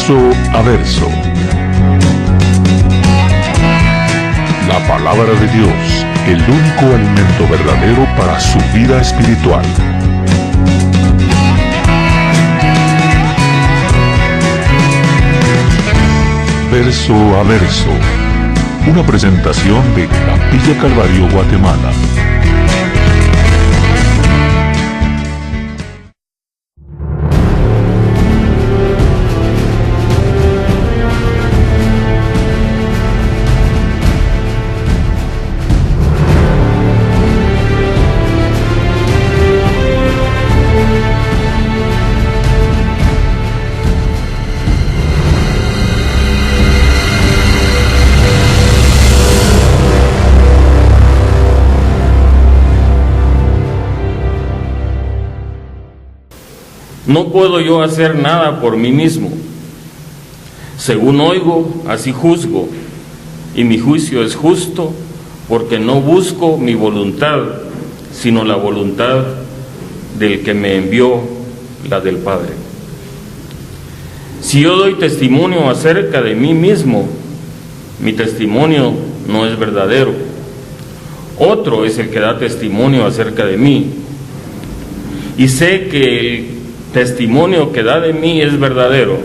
Verso a verso. La palabra de Dios, el único alimento verdadero para su vida espiritual. Verso a verso. Una presentación de Capilla Calvario, Guatemala. No puedo yo hacer nada por mí mismo. Según oigo, así juzgo, y mi juicio es justo, porque no busco mi voluntad, sino la voluntad del que me envió, la del Padre. Si yo doy testimonio acerca de mí mismo, mi testimonio no es verdadero. Otro es el que da testimonio acerca de mí. Y sé que el testimonio que da de mí es verdadero.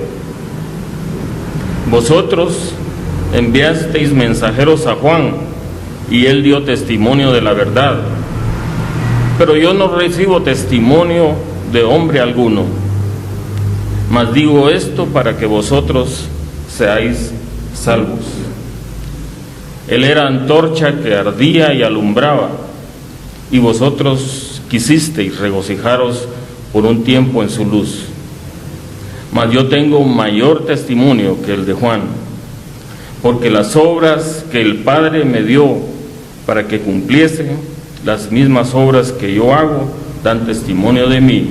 Vosotros enviasteis mensajeros a Juan, y él dio testimonio de la verdad. Pero yo no recibo testimonio de hombre alguno, mas digo esto para que vosotros seáis salvos. Él era antorcha que ardía y alumbraba, y vosotros quisisteis regocijaros por un tiempo en su luz. Mas yo tengo mayor testimonio que el de Juan, porque las obras que el Padre me dio para que cumpliese, las mismas obras que yo hago, dan testimonio de mí,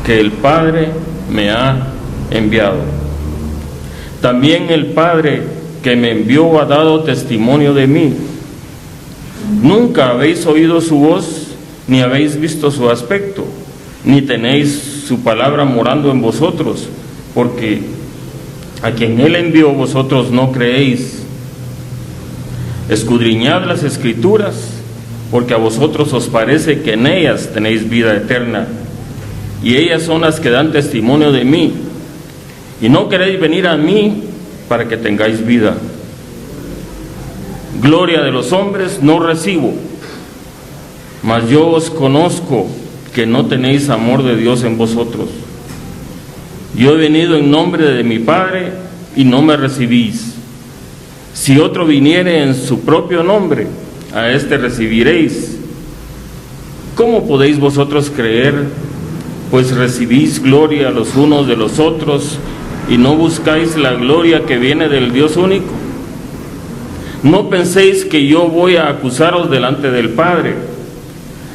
que el Padre me ha enviado. También el Padre que me envió ha dado testimonio de mí. Nunca habéis oído su voz, ni habéis visto su aspecto, ni tenéis su palabra morando en vosotros, porque a quien él envió vosotros no creéis. Escudriñad las Escrituras, porque a vosotros os parece que en ellas tenéis vida eterna, y ellas son las que dan testimonio de mí, y no queréis venir a mí para que tengáis vida. Gloria de los hombres no recibo, mas yo os conozco que no tenéis amor de Dios en vosotros. Yo he venido en nombre de mi Padre y no me recibís. Si otro viniere en su propio nombre, a éste recibiréis. ¿Cómo podéis vosotros creer, pues recibís gloria los unos de los otros y no buscáis la gloria que viene del Dios único? No penséis que yo voy a acusaros delante del Padre.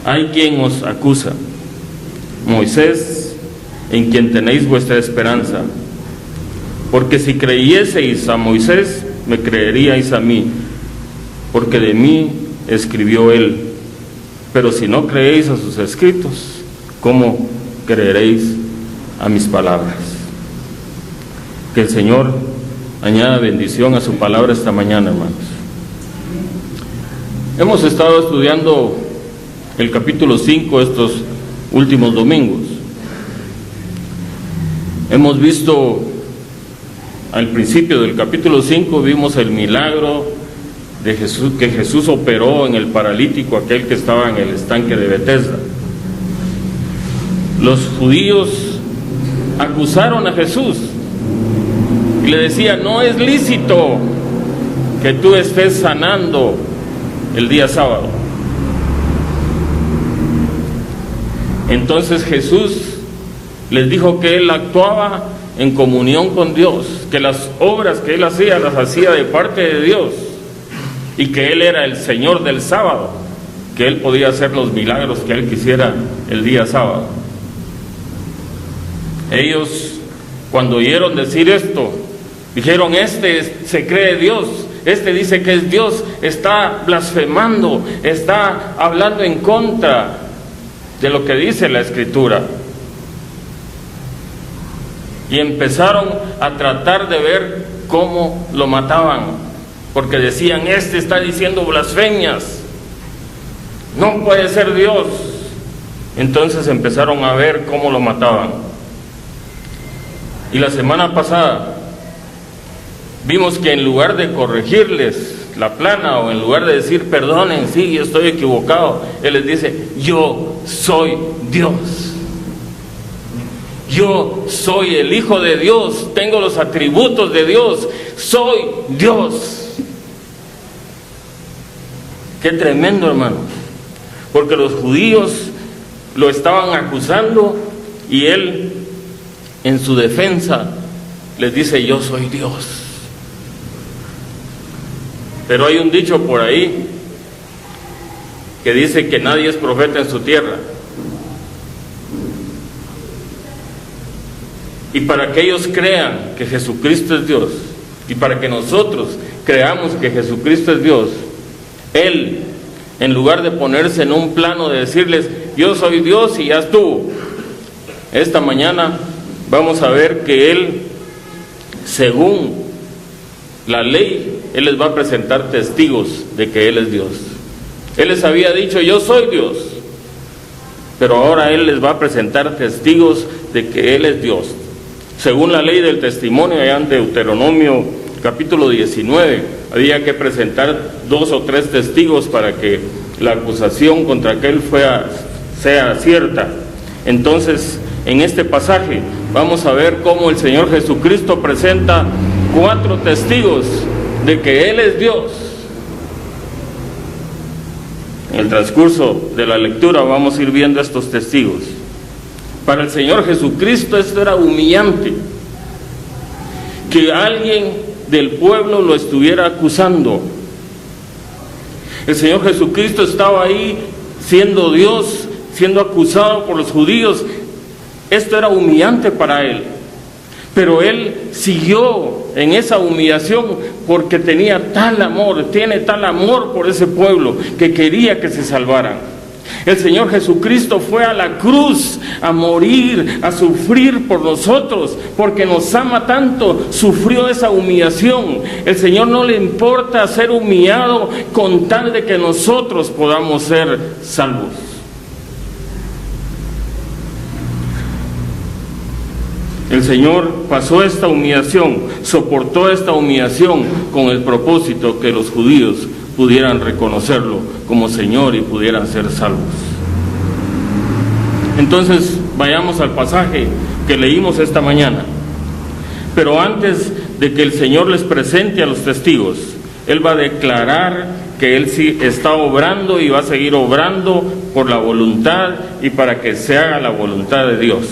Hay quien os acusa, Moisés, en quien tenéis vuestra esperanza. Porque si creyeseis a Moisés, me creeríais a mí, porque de mí escribió él. Pero si no creéis a sus escritos, ¿cómo creeréis a mis palabras? Que el Señor añada bendición a su palabra esta mañana, hermanos. Hemos estado estudiando el capítulo 5 estos últimos domingos. Hemos visto al principio del capítulo 5, vimos el milagro de Jesús, que Jesús operó en el paralítico, aquel que estaba en el estanque de Betesda. Los judíos acusaron a Jesús y le decían: no es lícito que tú estés sanando el día sábado. Entonces Jesús les dijo que él actuaba en comunión con Dios, que las obras que él hacía las hacía de parte de Dios, y que él era el Señor del sábado, que él podía hacer los milagros que él quisiera el día sábado. Ellos, cuando oyeron decir esto, dijeron: este se cree Dios, este dice que es Dios, está blasfemando, está hablando en contra de lo que dice la Escritura. y empezaron a tratar de ver cómo lo mataban, porque decían: este está diciendo blasfemias, no puede ser Dios. Entonces empezaron a ver cómo lo mataban. Y la semana pasada vimos que en lugar de corregirles la plana, o en lugar de decir perdonen, sí, yo estoy equivocado, Él les dice: yo soy Dios, yo soy el Hijo de Dios, tengo los atributos de Dios, soy Dios. Qué tremendo, hermano, porque los judíos lo estaban acusando y Él, en su defensa, les dice: yo soy Dios. Pero hay un dicho por ahí que dice que nadie es profeta en su tierra. Y para que ellos crean que Jesucristo es Dios, y para que nosotros creamos que Jesucristo es Dios, Él, en lugar de ponerse en un plano de decirles: yo soy Dios y ya estuvo, esta mañana vamos a ver que Él, según la ley, Él les va a presentar testigos de que Él es Dios. Él les había dicho: yo soy Dios, pero ahora Él les va a presentar testigos de que Él es Dios. Según la ley del testimonio, allá en Deuteronomio capítulo 19, había que presentar 2 o 3 testigos para que la acusación contra aquel sea cierta. Entonces, en este pasaje vamos a ver cómo el Señor Jesucristo presenta 4 testigos de que Él es Dios. En el transcurso de la lectura vamos a ir viendo estos testigos. Para el Señor Jesucristo esto era humillante, que alguien del pueblo lo estuviera acusando. El Señor Jesucristo estaba ahí siendo Dios, siendo acusado por los judíos. Esto era humillante para Él, pero Él siguió en esa humillación porque tiene tal amor por ese pueblo, que quería que se salvaran. El Señor Jesucristo fue a la cruz a morir, a sufrir por nosotros, porque nos ama tanto, sufrió esa humillación. El Señor no le importa ser humillado con tal de que nosotros podamos ser salvos. El Señor pasó esta humillación, soportó esta humillación con el propósito que los judíos pudieran reconocerlo como Señor y pudieran ser salvos. Entonces, vayamos al pasaje que leímos esta mañana. Pero antes de que el Señor les presente a los testigos, Él va a declarar que Él sí está obrando y va a seguir obrando por la voluntad y para que se haga la voluntad de Dios.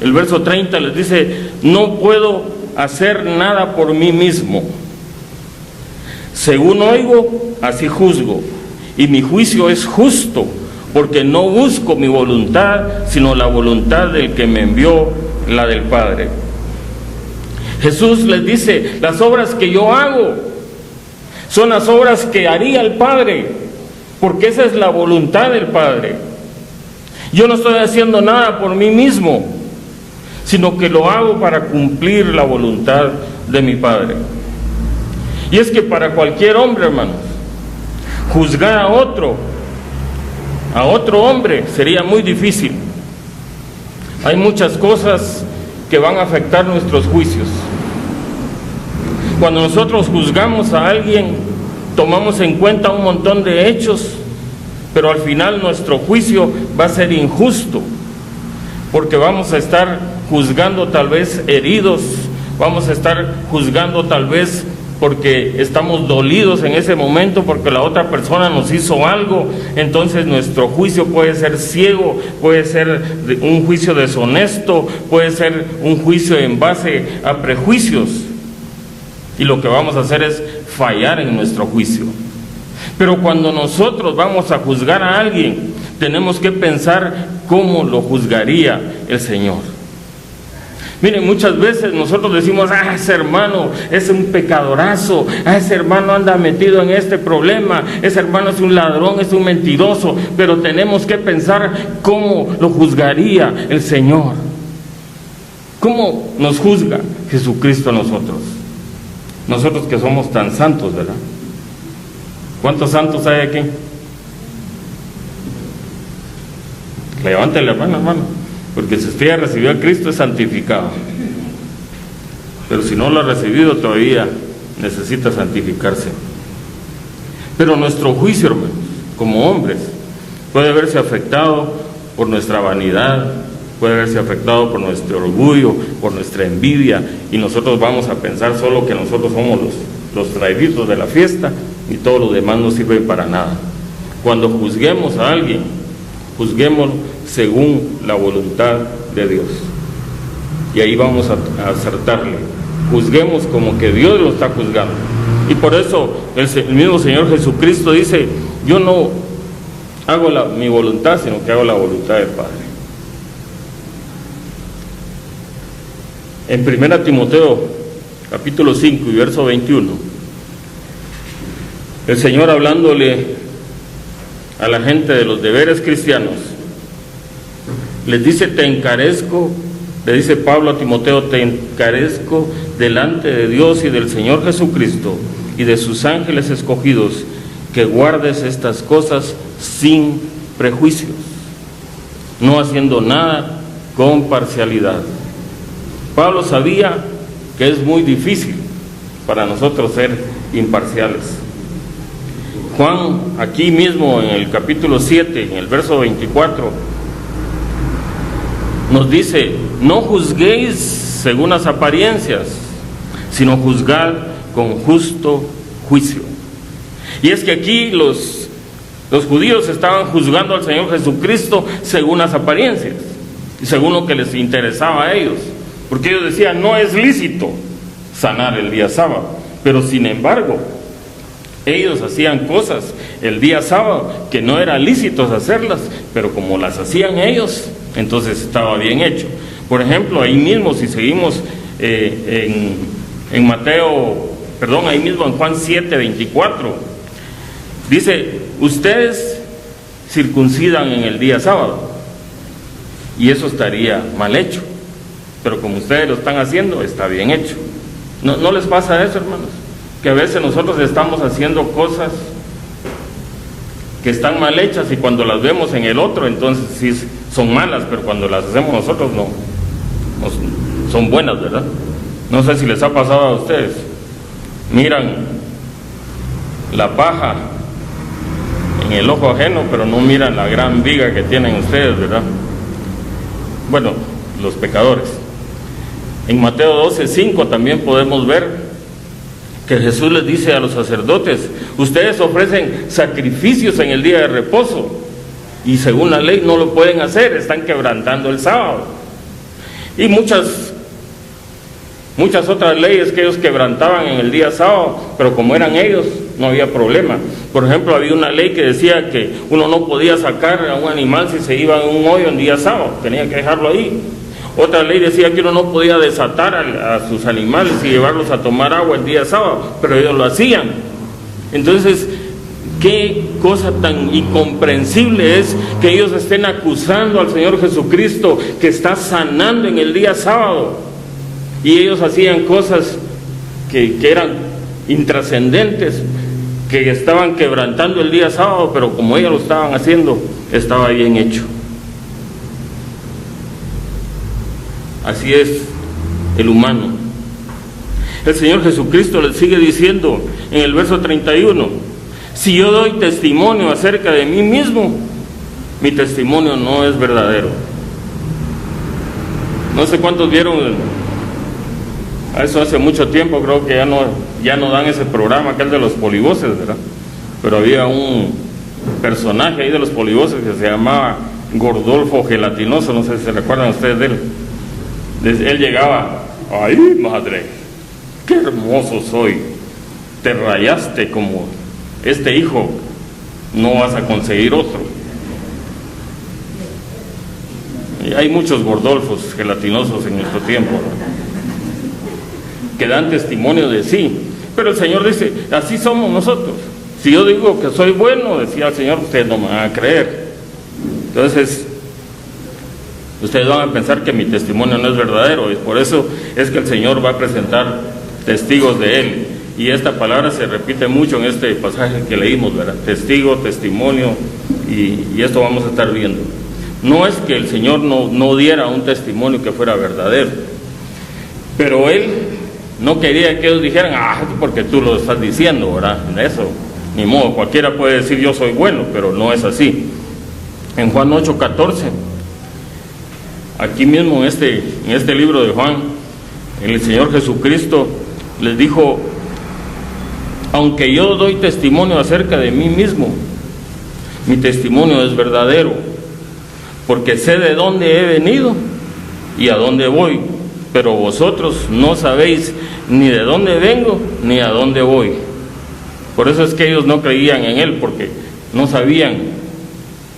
El verso 30 les dice: no puedo hacer nada por mí mismo. Según oigo, así juzgo, y mi juicio es justo, porque no busco mi voluntad, sino la voluntad del que me envió, la del Padre. Jesús les dice: las obras que yo hago son las obras que haría el Padre, porque esa es la voluntad del Padre. Yo no estoy haciendo nada por mí mismo, sino que lo hago para cumplir la voluntad de mi Padre. Y es que para cualquier hombre, hermanos, juzgar a otro hombre sería muy difícil. Hay muchas cosas que van a afectar nuestros juicios. Cuando nosotros juzgamos a alguien, tomamos en cuenta un montón de hechos, pero al final nuestro juicio va a ser injusto, porque vamos a estar juzgando tal vez heridos, vamos a estar juzgando tal vez porque estamos dolidos en ese momento, porque la otra persona nos hizo algo. Entonces nuestro juicio puede ser ciego, puede ser un juicio deshonesto, puede ser un juicio en base a prejuicios, y lo que vamos a hacer es fallar en nuestro juicio. Pero cuando nosotros vamos a juzgar a alguien, tenemos que pensar cómo lo juzgaría el Señor. Miren, muchas veces nosotros decimos: ese hermano es un pecadorazo, ese hermano anda metido en este problema, ese hermano es un ladrón, es un mentiroso. Pero tenemos que pensar cómo lo juzgaría el Señor. ¿Cómo nos juzga Jesucristo a nosotros? Nosotros que somos tan santos, ¿verdad? ¿Cuántos santos hay aquí? Levante la mano, hermano, porque si usted ya recibió a Cristo es santificado. Pero si no lo ha recibido todavía necesita santificarse. Pero nuestro juicio, hermanos, como hombres, puede verse afectado por nuestra vanidad, puede verse afectado por nuestro orgullo, por nuestra envidia, y nosotros vamos a pensar solo que nosotros somos los traidizos de la fiesta y todo lo demás no sirve para nada. Cuando juzguemos a alguien, juzguémoslo según la voluntad de Dios, y ahí vamos a acertarle. Juzguemos como que Dios lo está juzgando. Y por eso el mismo Señor Jesucristo dice: yo no hago mi voluntad, sino que hago la voluntad del Padre. En 1 Timoteo capítulo 5 y verso 21, el Señor, hablándole a la gente de los deberes cristianos, les dice: te encarezco, le dice Pablo a Timoteo, te encarezco delante de Dios y del Señor Jesucristo y de sus ángeles escogidos, que guardes estas cosas sin prejuicios, no haciendo nada con parcialidad. Pablo sabía que es muy difícil para nosotros ser imparciales. Juan, aquí mismo en el capítulo 7, en el verso 24, nos dice: no juzguéis según las apariencias, sino juzgad con justo juicio. Y es que aquí los judíos estaban juzgando al Señor Jesucristo según las apariencias, y según lo que les interesaba a ellos, porque ellos decían: no es lícito sanar el día sábado, pero sin embargo ellos hacían cosas el día sábado que no eran lícitos hacerlas, pero como las hacían ellos, entonces estaba bien hecho. Por ejemplo, ahí mismo, si seguimos en Mateo, perdón, ahí mismo en Juan 7:24, dice: ustedes circuncidan en el día sábado, y eso estaría mal hecho, pero como ustedes lo están haciendo, está bien hecho. ¿No les pasa eso, hermanos? Que a veces nosotros estamos haciendo cosas que están mal hechas, y cuando las vemos en el otro, entonces sí son malas, pero cuando las hacemos nosotros no son buenas, ¿verdad? No sé si les ha pasado a ustedes. Miran la paja en el ojo ajeno, pero no miran la gran viga que tienen ustedes, ¿verdad? Bueno, los pecadores. En Mateo 12:5 también podemos ver que Jesús les dice a los sacerdotes: ustedes ofrecen sacrificios en el día de reposo, y según la ley no lo pueden hacer, están quebrantando el sábado. Y muchas otras leyes que ellos quebrantaban en el día sábado, pero como eran ellos, no había problema. Por ejemplo, había una ley que decía que uno no podía sacar a un animal si se iba en un hoyo en día sábado, tenía que dejarlo ahí. Otra ley decía que uno no podía desatar a sus animales y llevarlos a tomar agua el día sábado, pero ellos lo hacían. Entonces, qué cosa tan incomprensible es que ellos estén acusando al Señor Jesucristo, que está sanando en el día sábado, y ellos hacían cosas que eran intrascendentes, que estaban quebrantando el día sábado, pero como ellos lo estaban haciendo, estaba bien hecho. Así es el humano. El Señor Jesucristo les sigue diciendo en el verso 31: si yo doy testimonio acerca de mí mismo, mi testimonio no es verdadero. No sé cuántos vieron a eso hace mucho tiempo, creo que ya no dan ese programa, aquel de los polivoces, ¿verdad? Pero había un personaje ahí de los polivoces que se llamaba Gordolfo Gelatinoso, no sé si se recuerdan ustedes de él. Él llegaba: ¡ay, madre! ¡Qué hermoso soy! Te rayaste como este hijo, no vas a conseguir otro. Y hay muchos Gordolfos gelatinosos en nuestro tiempo, ¿no?, que dan testimonio de sí. Pero el Señor dice: así somos nosotros. Si yo digo que soy bueno, decía el Señor, ustedes no me van a creer. Entonces, Ustedes van a pensar que mi testimonio no es verdadero, y por eso es que el Señor va a presentar testigos de Él. Y esta palabra se repite mucho en este pasaje que leímos, ¿verdad? Testigo, testimonio, y esto vamos a estar viendo. No es que el Señor no diera un testimonio que fuera verdadero, pero Él no quería que ellos dijeran, porque tú lo estás diciendo, ¿verdad? Eso, ni modo, cualquiera puede decir yo soy bueno, pero no es así. En Juan 8:14, aquí mismo en este libro de Juan, el Señor Jesucristo les dijo: aunque yo doy testimonio acerca de mí mismo, mi testimonio es verdadero, porque sé de dónde he venido y a dónde voy, pero vosotros no sabéis ni de dónde vengo ni a dónde voy. Por eso es que ellos no creían en Él, porque no sabían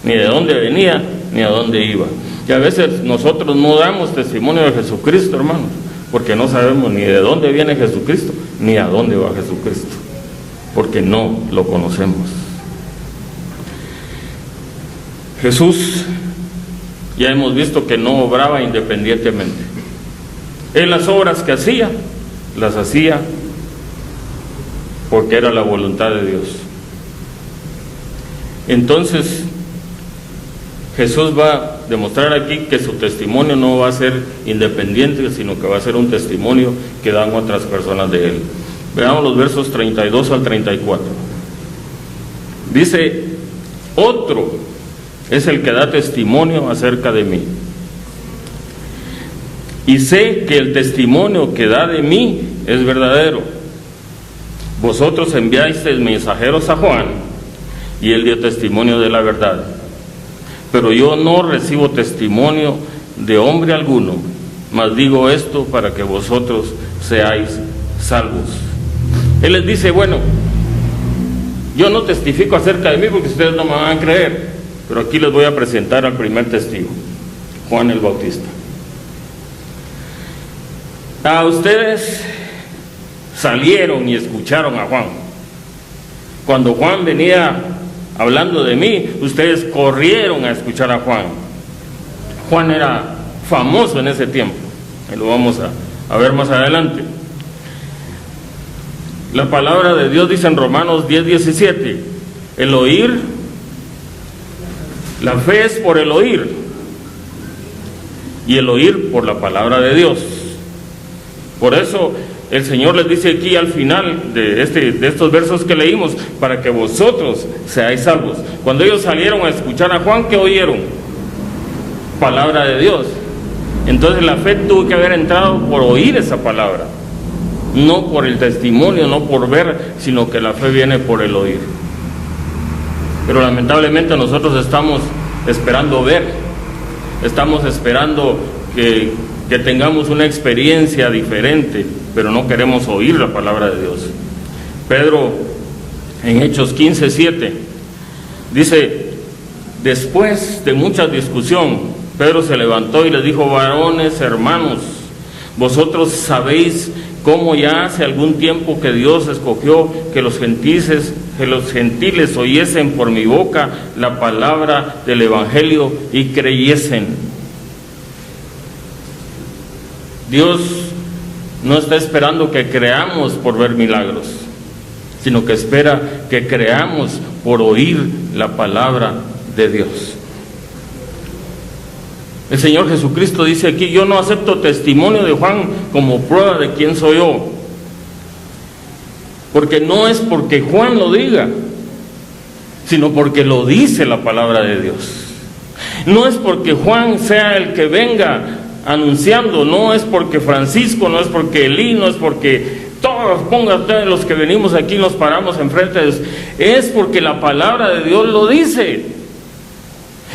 ni de dónde venía ni a dónde iba. Y a veces nosotros no damos testimonio de Jesucristo, hermanos, porque no sabemos ni de dónde viene Jesucristo ni a dónde va Jesucristo, porque no lo conocemos. Jesús, ya hemos visto que no obraba independientemente. Él las obras que hacía, las hacía porque era la voluntad de Dios. Entonces, Jesús va a demostrar aquí que su testimonio no va a ser independiente, sino que va a ser un testimonio que dan otras personas de Él. Veamos los versos 32 al 34. Dice: otro es el que da testimonio acerca de mí, y sé que el testimonio que da de mí es verdadero. Vosotros enviasteis mensajeros a Juan, y él dio testimonio de la verdad, pero yo no recibo testimonio de hombre alguno, mas digo esto para que vosotros seáis salvos. Él les dice: bueno, yo no testifico acerca de mí porque ustedes no me van a creer, pero aquí les voy a presentar al primer testigo, Juan el Bautista. A ustedes salieron y escucharon a Juan. Cuando Juan venía hablando de mí, ustedes corrieron a escuchar a Juan. Juan era famoso en ese tiempo, y lo vamos a ver más adelante. La palabra de Dios dice en Romanos 10:17, el oír, la fe es por el oír, y el oír por la palabra de Dios. Por eso el Señor les dice aquí al final de estos versos que leímos, para que vosotros seáis salvos. Cuando ellos salieron a escuchar a Juan, ¿qué oyeron? Palabra de Dios. Entonces la fe tuvo que haber entrado por oír esa palabra, no por el testimonio, no por ver, sino que la fe viene por el oír. Pero lamentablemente nosotros estamos esperando ver, estamos esperando que tengamos una experiencia diferente, pero no queremos oír la palabra de Dios. Pedro, en Hechos 15:7, dice: después de mucha discusión, Pedro se levantó y les dijo: varones, hermanos, vosotros sabéis cómo ya hace algún tiempo que Dios escogió que los gentiles oyesen por mi boca la palabra del Evangelio y creyesen. Dios no está esperando que creamos por ver milagros, sino que espera que creamos por oír la palabra de Dios. El Señor Jesucristo dice aquí: yo no acepto testimonio de Juan como prueba de quién soy yo, porque no es porque Juan lo diga, sino porque lo dice la palabra de Dios. No es porque Juan sea el que venga anunciando, no es porque Francisco, no es porque Elí, no es porque todos, pónganse los que venimos aquí, nos paramos enfrente de Dios, es porque la palabra de Dios lo dice.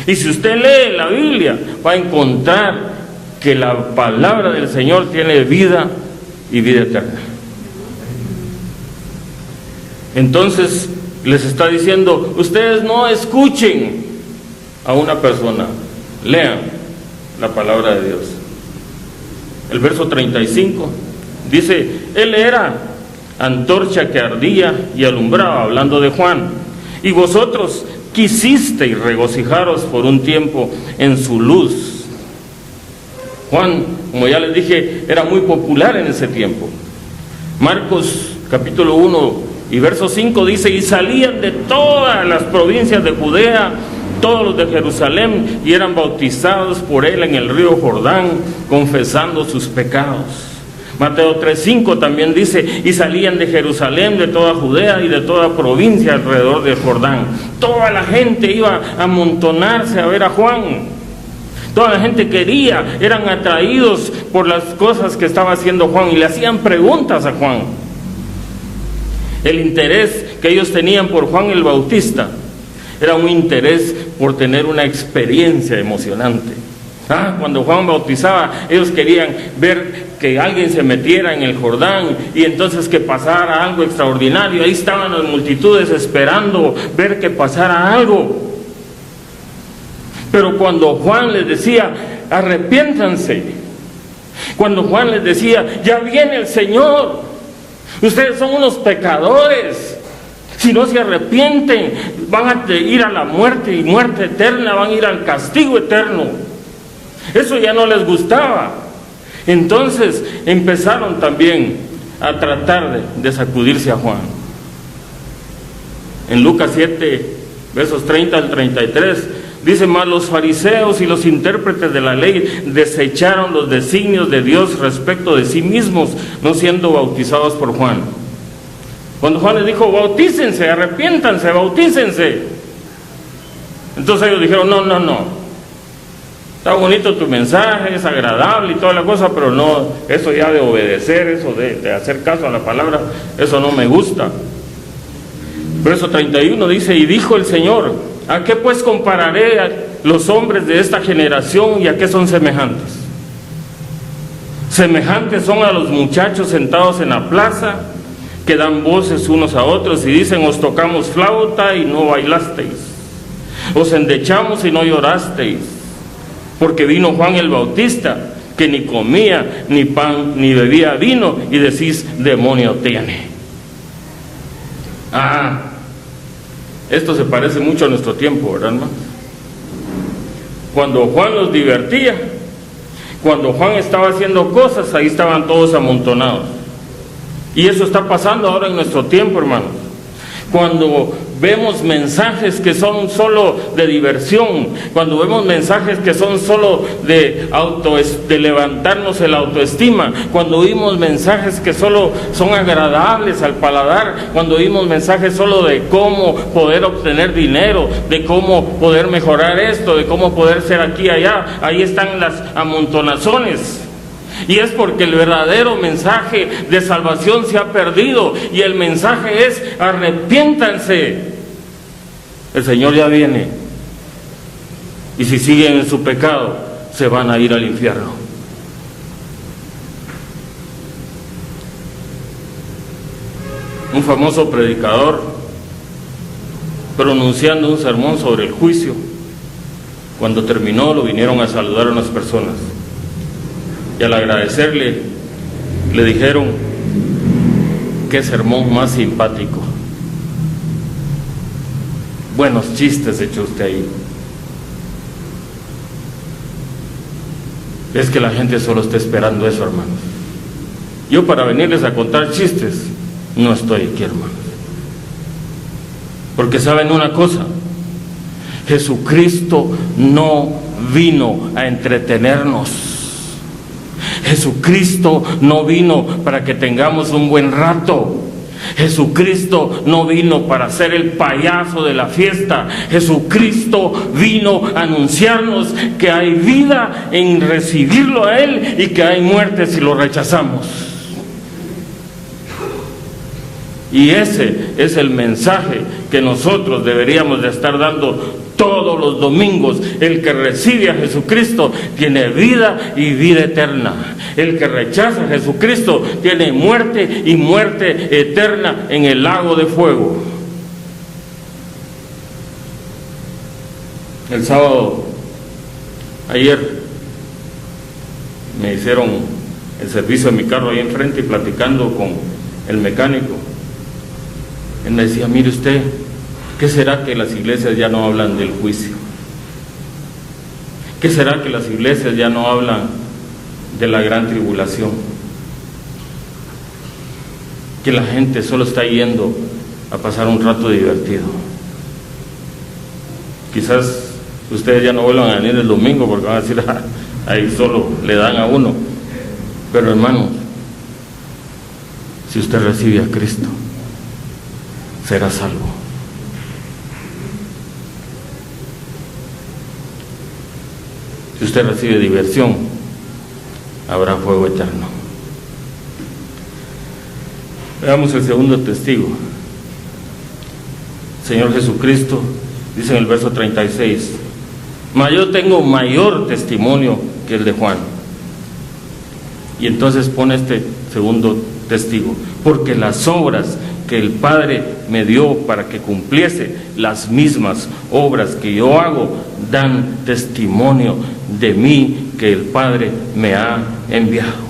Y si usted lee la Biblia, va a encontrar que la palabra del Señor tiene vida y vida eterna. Entonces les está diciendo: ustedes no escuchen a una persona, lean la palabra de Dios. El verso 35 dice: él era antorcha que ardía y alumbraba, hablando de Juan, y vosotros quisisteis regocijaros por un tiempo en su luz. Juan, como ya les dije, era muy popular en ese tiempo. Marcos capítulo 1 y verso 5 dice: y salían de todas las provincias de Judea, todos los de Jerusalén, y eran bautizados por él en el río Jordán, confesando sus pecados. Mateo 3:5 también dice: y salían de Jerusalén, de toda Judea y de toda provincia alrededor del Jordán. Toda la gente iba a amontonarse a ver a Juan. Toda la gente quería, eran atraídos por las cosas que estaba haciendo Juan y le hacían preguntas a Juan. El interés que ellos tenían por Juan el Bautista era un interés por tener una experiencia emocionante. Cuando Juan bautizaba, ellos querían ver que alguien se metiera en el Jordán y entonces que pasara algo extraordinario. Ahí estaban las multitudes esperando ver que pasara algo. Pero cuando Juan les decía: arrepiéntanse, cuando Juan les decía: ya viene el Señor, ustedes son unos pecadores, si no se arrepienten van a ir a la muerte, y muerte eterna, van a ir al castigo eterno, eso ya no les gustaba. Entonces empezaron también a tratar de sacudirse a Juan. En Lucas 7, versos 30 al 33, dice: mas los fariseos y los intérpretes de la ley desecharon los designios de Dios respecto de sí mismos, no siendo bautizados por Juan. Cuando Juan les dijo: bautícense, arrepiéntanse, bautícense, entonces ellos dijeron: no, está bonito tu mensaje, es agradable y toda la cosa, pero no, eso ya de obedecer, eso de hacer caso a la palabra, eso no me gusta. Verso 31 dice: y dijo el Señor: ¿a qué pues compararé a los hombres de esta generación y a qué son semejantes? Semejantes son a los muchachos sentados en la plaza, que dan voces unos a otros y dicen: os tocamos flauta y no bailasteis, os endechamos y no llorasteis, porque vino Juan el Bautista, que ni comía ni pan ni bebía vino, y decís: demonio tiene. Esto se parece mucho a nuestro tiempo, ¿verdad, hermano? Cuando Juan los divertía, cuando Juan estaba haciendo cosas, ahí estaban todos amontonados. Y eso está pasando ahora en nuestro tiempo, hermanos. Cuando vemos mensajes que son solo de diversión, cuando vemos mensajes que son solo de levantarnos el autoestima, cuando oímos mensajes que solo son agradables al paladar, cuando oímos mensajes solo de cómo poder obtener dinero, de cómo poder mejorar esto, de cómo poder ser aquí y allá, ahí están las amontonazones. Y es porque el verdadero mensaje de salvación se ha perdido, y el mensaje es: arrepiéntanse, el Señor ya viene, y si siguen en su pecado se van a ir al infierno. Un famoso predicador, pronunciando un sermón sobre el juicio, cuando terminó lo vinieron a saludar a unas personas. Y al agradecerle, le dijeron: qué sermón más simpático, buenos chistes echó usted ahí. Es que la gente solo está esperando eso, hermanos. Yo, para venirles a contar chistes, no estoy aquí, hermanos, porque saben una cosa: Jesucristo no vino a entretenernos. Jesucristo no vino para que tengamos un buen rato. Jesucristo no vino para ser el payaso de la fiesta. Jesucristo vino a anunciarnos que hay vida en recibirlo a Él y que hay muerte si lo rechazamos. Y ese es el mensaje que nosotros deberíamos de estar dando todos los domingos. El que recibe a Jesucristo tiene vida y vida eterna. El que rechaza a Jesucristo tiene muerte y muerte eterna en el lago de fuego. El sábado, ayer, me hicieron el servicio de mi carro ahí enfrente, y platicando con el mecánico, él me decía: mire usted, ¿qué será que las iglesias ya no hablan del juicio? ¿Qué será que las iglesias ya no hablan de la gran tribulación, que la gente solo está yendo a pasar un rato divertido. Quizás ustedes ya no vuelvan a venir el domingo porque van a decir, ahí solo le dan a uno. Pero hermanos, si usted recibe a Cristo, será salvo. Si usted recibe diversión, habrá fuego eterno. Veamos el segundo testigo. Señor Jesucristo dice en el verso 36, mas yo tengo mayor testimonio que el de Juan. Y entonces pone este segundo testigo, porque las obras que el Padre me dio para que cumpliese, las mismas obras que yo hago, dan testimonio de mí que el Padre me ha enviado.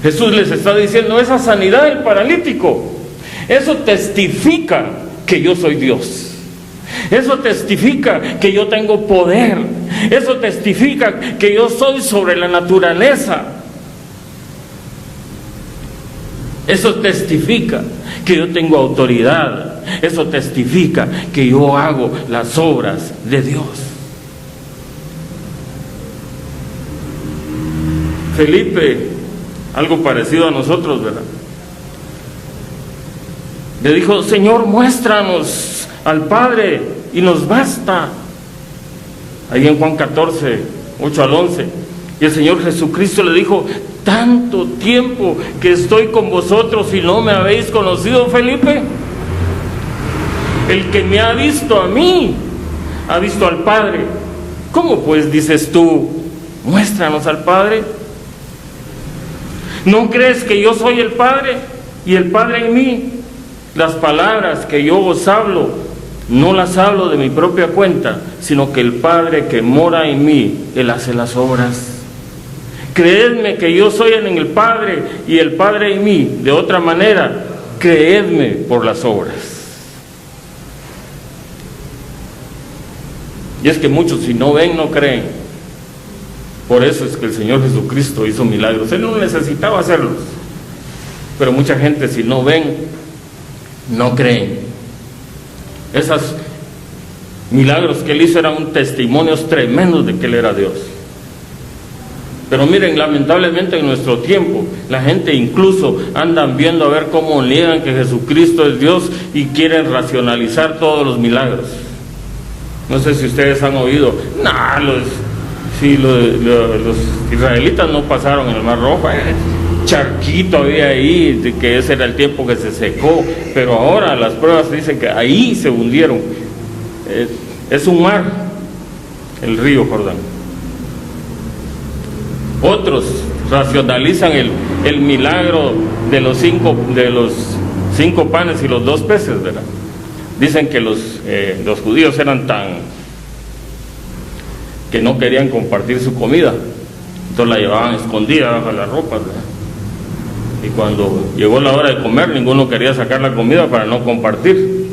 Jesús les está diciendo, esa sanidad del paralítico, eso testifica que yo soy Dios. Eso testifica que yo tengo poder. Eso testifica que yo soy sobre la naturaleza. Eso testifica que yo tengo autoridad. Eso testifica que yo hago las obras de Dios. Felipe, algo parecido a nosotros, ¿verdad? Le dijo, Señor, muéstranos al Padre y nos basta. Ahí en Juan 14, 8 al 11. Y el Señor Jesucristo le dijo, tanto tiempo que estoy con vosotros y no me habéis conocido, Felipe. El que me ha visto a mí, ha visto al Padre. ¿Cómo pues dices tú, muéstranos al Padre? ¿No crees que yo soy el Padre y el Padre en mí? Las palabras que yo os hablo, no las hablo de mi propia cuenta, sino que el Padre que mora en mí, Él hace las obras. Creedme que yo soy en el Padre y el Padre en mí. De otra manera, creedme por las obras. Y es que muchos, si no ven, no creen. Por eso es que el Señor Jesucristo hizo milagros. Él no necesitaba hacerlos. Pero mucha gente, si no ven, no creen. Esos milagros que Él hizo eran testimonios tremendos de que Él era Dios. Pero miren, lamentablemente en nuestro tiempo, la gente incluso andan viendo a ver cómo niegan que Jesucristo es Dios y quieren racionalizar todos los milagros. No sé si ustedes han oído, los israelitas no pasaron el Mar Rojo, charquito había ahí, de que ese era el tiempo que se secó, pero ahora las pruebas dicen que ahí se hundieron. Es un mar, el río Jordán. Otros racionalizan el milagro de los cinco panes y los 2 peces, ¿verdad? Dicen que los judíos eran que no querían compartir su comida, entonces la llevaban escondida bajo las ropas, ¿verdad? Y cuando llegó la hora de comer, ninguno quería sacar la comida para no compartir.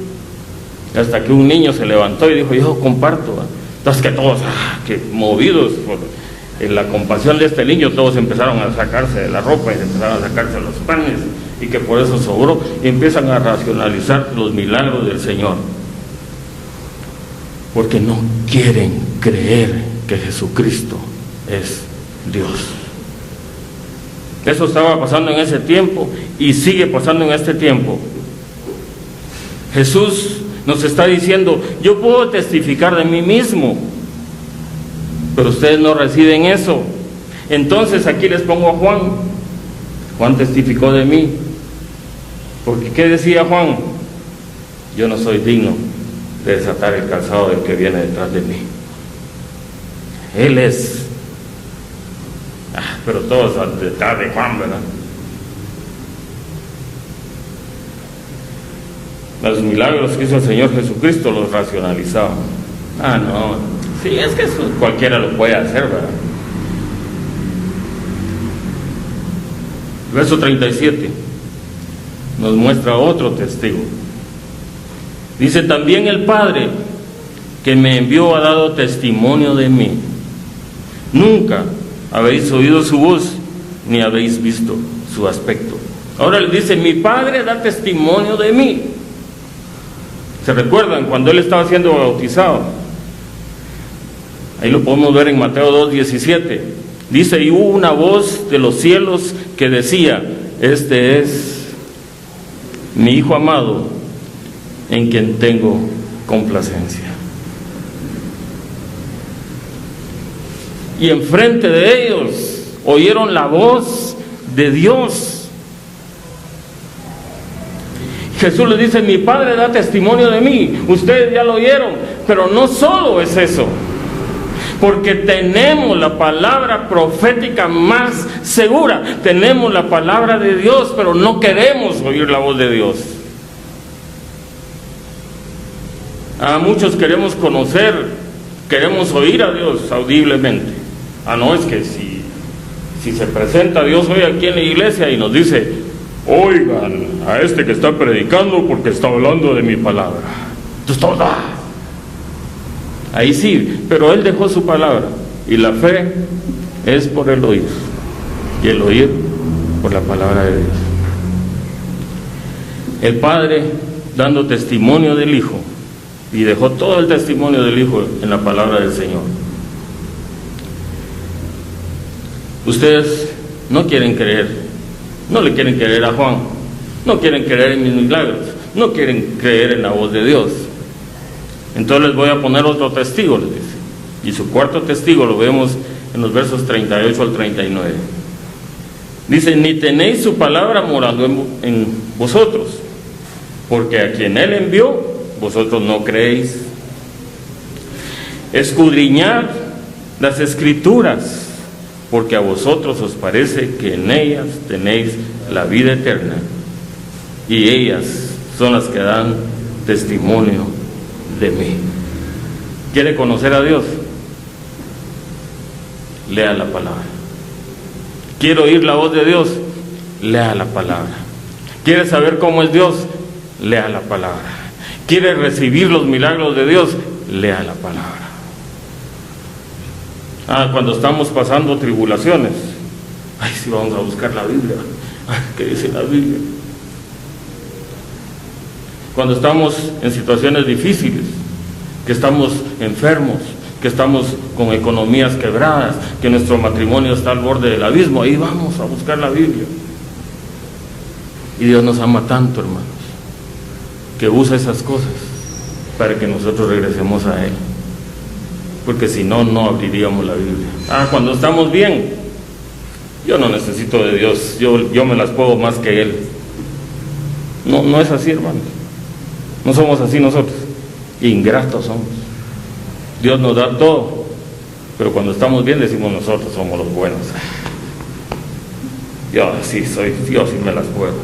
Hasta que un niño se levantó y dijo, yo comparto, ¿verdad? Entonces que todos, que movidos por la compasión de este niño, todos empezaron a sacarse de la ropa y empezaron a sacarse los panes, y que por eso sobró, y empiezan a racionalizar los milagros del Señor, porque no quieren creer que Jesucristo es Dios. Eso estaba pasando en ese tiempo y sigue pasando en este tiempo. Jesús nos está diciendo, yo puedo testificar de mí mismo, pero ustedes no reciben eso. Entonces aquí les pongo a Juan. Juan testificó de mí, porque ¿qué decía Juan? Yo no soy digno de desatar el calzado del que viene detrás de mí. Él es. Pero todos detrás de Juan, ¿verdad? Los milagros que hizo el Señor Jesucristo los racionalizaban. No, sí, es que eso cualquiera lo puede hacer, ¿verdad? Verso 37 nos muestra otro testigo. Dice, también el Padre que me envió ha dado testimonio de mí. Nunca habéis oído su voz, ni habéis visto su aspecto. Ahora le dice, mi Padre da testimonio de mí. ¿Se recuerdan cuando él estaba siendo bautizado? Ahí lo podemos ver en Mateo 2:17. Dice, y hubo una voz de los cielos que decía, este es mi Hijo amado, en quien tengo complacencia. Y enfrente de ellos oyeron la voz de Dios. Jesús les dice, mi Padre da testimonio de mí. Ustedes ya lo oyeron, pero no solo es eso, porque tenemos la palabra profética más segura, tenemos la palabra de Dios, pero no queremos oír la voz de Dios. A muchos queremos conocer, queremos oír a Dios audiblemente. No, es que si se presenta Dios hoy aquí en la iglesia y nos dice, oigan a este que está predicando porque está hablando de mi palabra. Entonces todos, ahí sí, pero Él dejó su palabra, y la fe es por el oír, y el oír por la palabra de Dios. El Padre dando testimonio del Hijo, y dejó todo el testimonio del Hijo en la palabra del Señor. Ustedes no quieren creer, no le quieren creer a Juan, no quieren creer en mis milagros, no quieren creer en la voz de Dios. Entonces les voy a poner otro testigo, les dice. Y su cuarto testigo lo vemos en los versos 38 al 39. Dice, ni tenéis su palabra morando en vosotros, porque a quien Él envió, vosotros no creéis. Escudriñad las Escrituras, porque a vosotros os parece que en ellas tenéis la vida eterna, y ellas son las que dan testimonio de mí. ¿Quiere conocer a Dios? Lea la palabra. ¿Quiere oír la voz de Dios? Lea la palabra. ¿Quiere saber cómo es Dios? Lea la palabra. ¿Quiere recibir los milagros de Dios? Lea la palabra. Cuando estamos pasando tribulaciones, sí, vamos a buscar la Biblia. ¿Qué dice la Biblia? Cuando estamos en situaciones difíciles, que estamos enfermos, que estamos con economías quebradas, que nuestro matrimonio está al borde del abismo, ahí vamos a buscar la Biblia. Y Dios nos ama tanto, hermanos, que usa esas cosas para que nosotros regresemos a Él, porque si no, no abriríamos la Biblia. Cuando estamos bien, yo no necesito de Dios, yo me las puedo más que Él. No es así, hermanos. No somos así nosotros. Ingratos somos. Dios nos da todo, pero cuando estamos bien decimos nosotros somos los buenos. Yo sí me las puedo.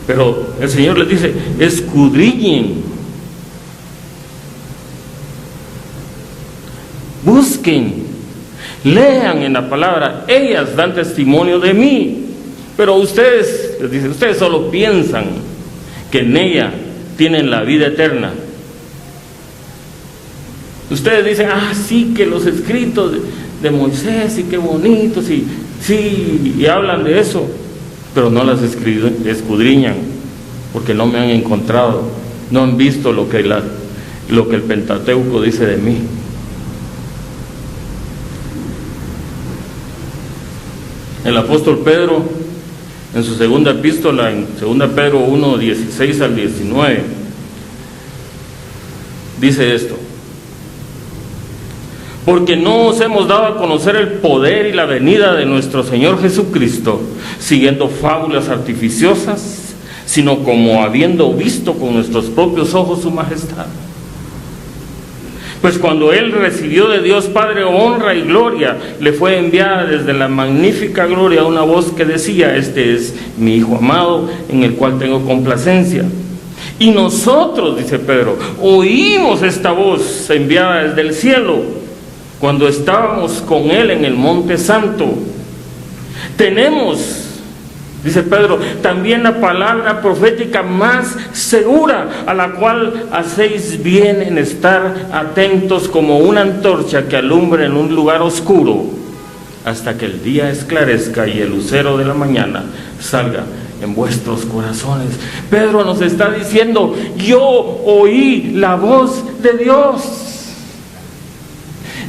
Pero el Señor les dice, escudriñen, busquen, lean en la palabra, ellas dan testimonio de mí. Pero ustedes, les dice, ustedes solo piensan que en ella tienen la vida eterna. Ustedes dicen, sí, que los escritos de Moisés, y qué bonitos, y hablan de eso, pero no las escudriñan, porque no me han encontrado, no han visto lo que el Pentateuco dice de mí. El apóstol Pedro, en su segunda epístola, en 2 Pedro 1, 16 al 19, dice esto: porque no os hemos dado a conocer el poder y la venida de nuestro Señor Jesucristo, siguiendo fábulas artificiosas, sino como habiendo visto con nuestros propios ojos su majestad. Pues cuando Él recibió de Dios Padre honra y gloria, le fue enviada desde la magnífica gloria una voz que decía, este es mi Hijo amado, en el cual tengo complacencia. Y nosotros, dice Pedro, oímos esta voz enviada desde el cielo, cuando estábamos con Él en el Monte Santo. Tenemos Dice Pedro, también la palabra profética más segura, a la cual hacéis bien en estar atentos como una antorcha que alumbra en un lugar oscuro, hasta que el día esclarezca y el lucero de la mañana salga en vuestros corazones. Pedro nos está diciendo, yo oí la voz de Dios.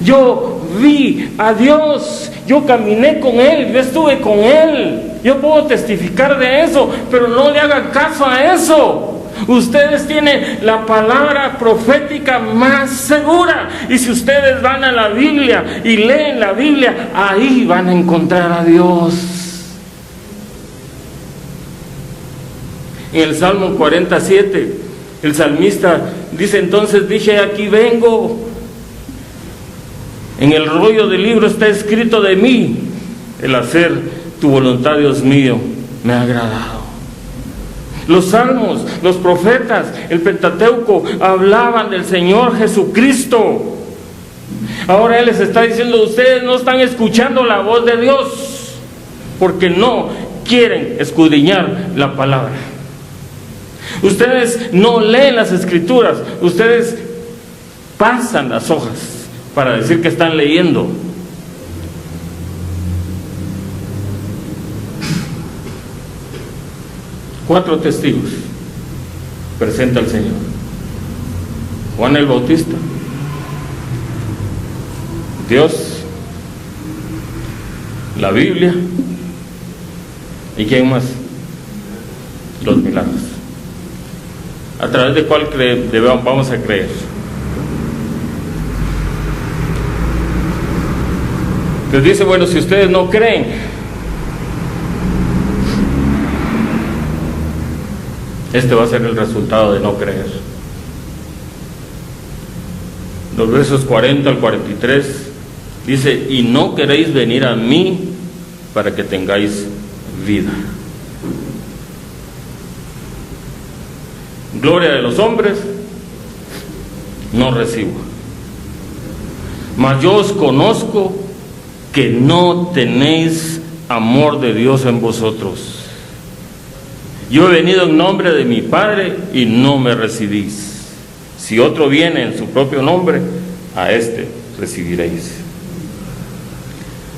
Yo vi a Dios, yo caminé con Él, yo estuve con Él. Yo puedo testificar de eso, pero no le hagan caso a eso. Ustedes tienen la palabra profética más segura. Y si ustedes van a la Biblia y leen la Biblia, ahí van a encontrar a Dios. En el Salmo 47, el salmista dice, entonces dije, aquí vengo. En el rollo del libro está escrito de mí, el hacer tu voluntad, Dios mío, me ha agradado. Los salmos, los profetas, el Pentateuco hablaban del Señor Jesucristo. Ahora Él les está diciendo, ustedes no están escuchando la voz de Dios, porque no quieren escudriñar la palabra. Ustedes no leen las Escrituras, ustedes pasan las hojas para decir que están leyendo. Cuatro testigos presenta al Señor: Juan el Bautista, Dios, la Biblia, ¿y quién más? Los milagros. ¿A través de cuál vamos a creer? Les dice, bueno, si ustedes no creen, este va a ser el resultado de no creer. Los versos 40 al 43 dice, y no queréis venir a mí para que tengáis vida. Gloria de los hombres no recibo, mas yo os conozco que no tenéis amor de Dios en vosotros. Yo he venido en nombre de mi Padre y no me recibís. Si otro viene en su propio nombre, a este recibiréis.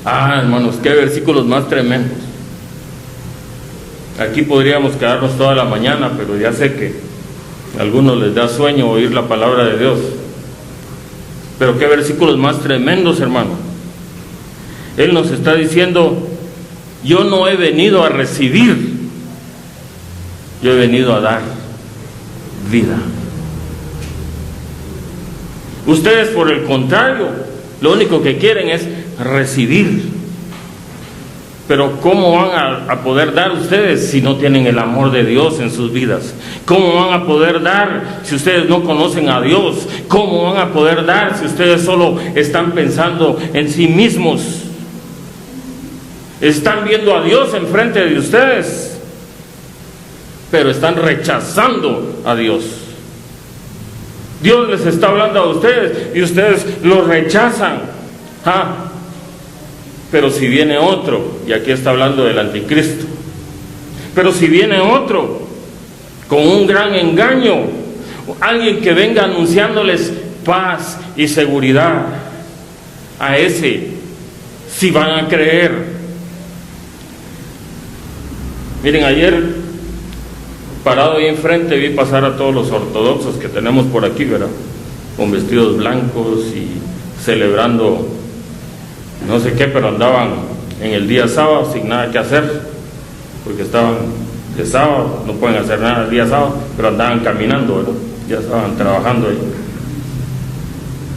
Hermanos, qué versículos más tremendos. Aquí podríamos quedarnos toda la mañana, pero ya sé que a algunos les da sueño oír la palabra de Dios. Pero qué versículos más tremendos, hermano. Él nos está diciendo, yo no he venido a recibir, yo he venido a dar vida. Ustedes, por el contrario, lo único que quieren es recibir. Pero ¿cómo van a poder dar ustedes si no tienen el amor de Dios en sus vidas? ¿Cómo van a poder dar si ustedes no conocen a Dios? ¿Cómo van a poder dar si ustedes solo están pensando en sí mismos? Están viendo a Dios enfrente de ustedes, pero están rechazando a Dios. Dios les está hablando a ustedes y ustedes lo rechazan. Pero si viene otro, y aquí está hablando del anticristo, pero si viene otro con un gran engaño, alguien que venga anunciándoles paz y seguridad, a ese sí van a creer. Miren, ayer parado ahí enfrente vi pasar a todos los ortodoxos que tenemos por aquí, ¿verdad? Con vestidos blancos y celebrando no sé qué, pero andaban en el día sábado sin nada que hacer, porque estaban de sábado, no pueden hacer nada el día sábado, pero andaban caminando, ¿verdad? Ya estaban trabajando ahí.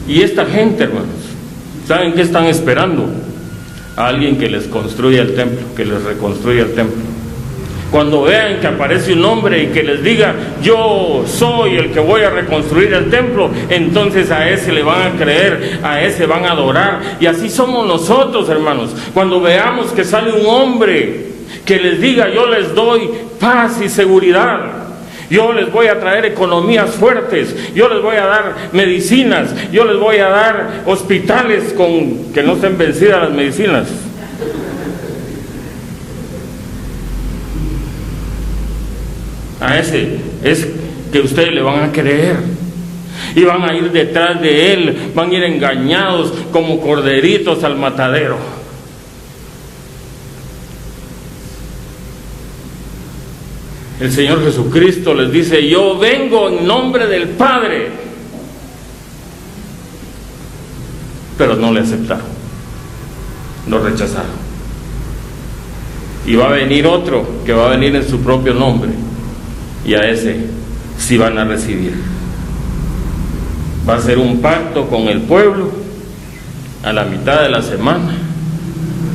Y esta gente, hermanos, ¿saben qué están esperando? A alguien que les construya el templo, que les reconstruya el templo. Cuando vean que aparece un hombre y que les diga, yo soy el que voy a reconstruir el templo, entonces a ese le van a creer, a ese van a adorar. Y así somos nosotros, hermanos. Cuando veamos que sale un hombre que les diga, yo les doy paz y seguridad, yo les voy a traer economías fuertes, yo les voy a dar medicinas, yo les voy a dar hospitales con que no estén vencidas las medicinas. a ese es que ustedes le van a creer y van a ir detrás de él, van a ir engañados como corderitos al matadero. El Señor Jesucristo les dice: yo vengo en nombre del Padre. Pero no le aceptaron, lo rechazaron. Y va a venir otro que va a venir en su propio nombre, y a ese sí van a recibir. Va a ser un pacto con el pueblo a la mitad de la semana.